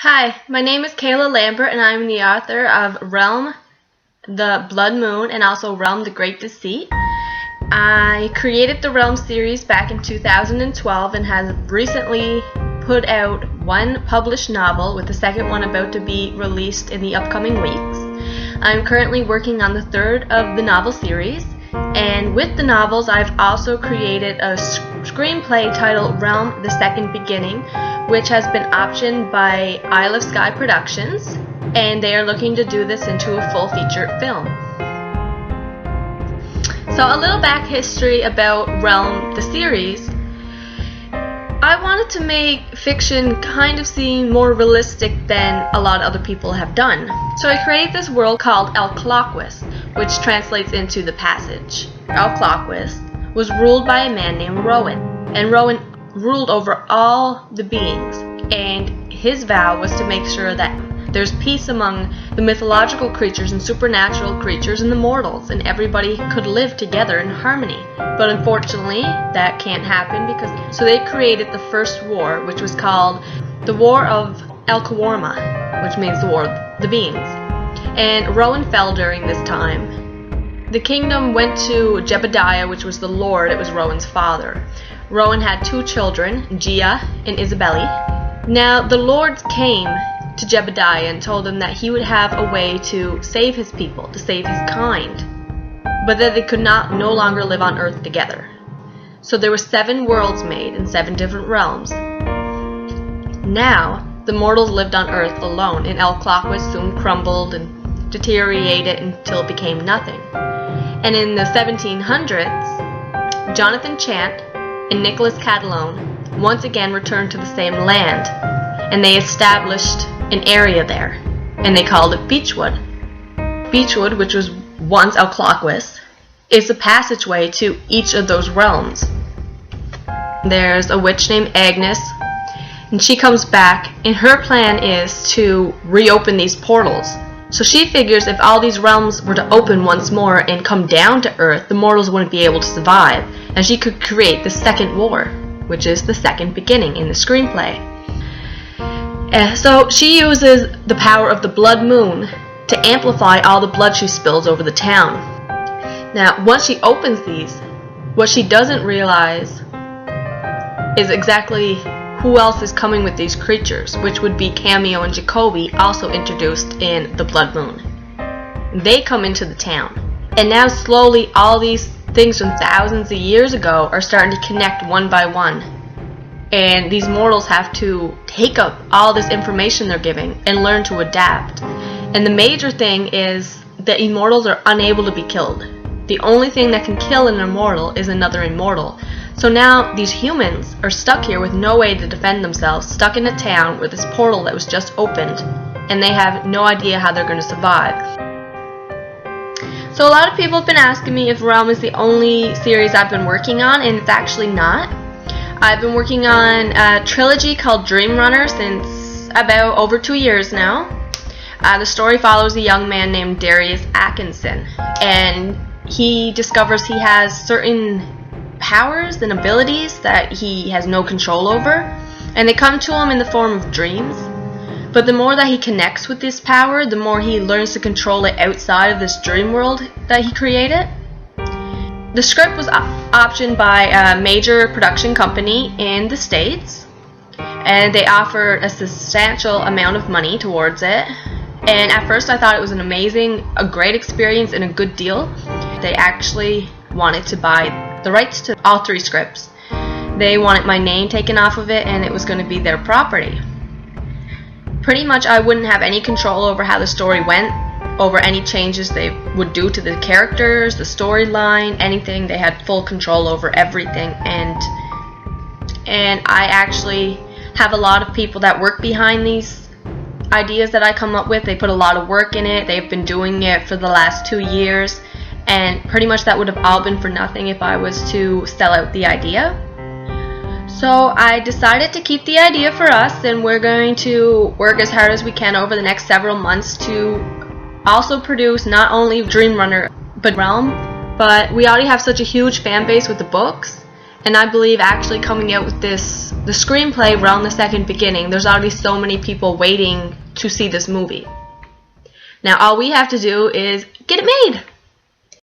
Hi, my name is Kayla Lambert and I'm the author of Realm, the Blood Moon, and also Realm, the Great Deceit. I created the Realm series back in 2012 and has recently put out one published novel, with the second one about to be released in the upcoming weeks. I'm currently working on the third of the novel series, and with the novels I've also created a screenplay titled Realm, the Second Beginning, which has been optioned by Isle of Skye Productions, and they are looking to do this into a full feature film. So a little back history about Realm, the series. I wanted to make fiction kind of seem more realistic than a lot of other people have done. So I created this world called El Cloquis, which translates into the passage. El Cloquis was ruled by a man named Rowan, and Rowan ruled over all the beings, and his vow was to make sure that there's peace among the mythological creatures and supernatural creatures and the mortals, and everybody could live together in harmony. But unfortunately, that can't happen so they created the first war, which was called the War of El Kawarma, which means the War of the Beings. And Rowan fell during this time. The kingdom went to Jebediah, which was the Lord. It was Rowan's father. Rowan had two children, Gia and Isabelle. Now the lords came to Jebediah and told him that he would have a way to save his people, to save his kind, but that they could no longer live on earth together. So there were 7 worlds made in 7 different realms. Now the mortals lived on earth alone, and El Cloquis soon crumbled and deteriorated until it became nothing. And in the 1700s, Jonathan Chant and Nicholas Catalone once again returned to the same land, and they established an area there, and they called it Beechwood. Beechwood, which was once El Cloquis, is the passageway to each of those realms. There's a witch named Agnes, and she comes back, and her plan is to reopen these portals. So she figures if all these realms were to open once more and come down to Earth, the mortals wouldn't be able to survive, and she could create the second war, which is the second beginning in the screenplay. So she uses the power of the blood moon to amplify all the blood she spills over the town. Now, once she opens these, what she doesn't realize is exactly who else is coming with these creatures, which would be Cameo and Jacoby, also introduced in the Blood Moon. They come into the town, and now slowly all these things from thousands of years ago are starting to connect one by one, and these mortals have to take up all this information they're giving and learn to adapt. And the major thing is that immortals are unable to be killed. The only thing that can kill an immortal is another immortal. So now these humans are stuck here with no way to defend themselves, stuck in a town with this portal that was just opened, and they have no idea how they're going to survive. So a lot of people have been asking me if Realm is the only series I've been working on, and it's actually not. I've been working on a trilogy called Dream Runner since about over 2 years now. The story follows a young man named Darius Atkinson, and he discovers he has certain powers and abilities that he has no control over, and they come to him in the form of dreams. But the more that he connects with this power, the more he learns to control it outside of this dream world that he created. The script was optioned by a major production company in the States, and they offered a substantial amount of money towards it. And at first I thought it was a great experience and a good deal. They actually wanted to buy the rights to all 3 scripts. They wanted my name taken off of it, and it was going to be their property. Pretty much I wouldn't have any control over how the story went, over any changes they would do to the characters, the storyline, anything. They had full control over everything, and I actually have a lot of people that work behind these ideas that I come up with. They put a lot of work in it. They've been doing it for the last 2 years. And pretty much that would have all been for nothing if I was to sell out the idea. So I decided to keep the idea for us, and we're going to work as hard as we can over the next several months to also produce not only Dream Runner but Realm. But we already have such a huge fan base with the books, And I believe actually coming out with the screenplay around the second beginning, there's already so many people waiting to see this movie. Now all we have to do is get it made.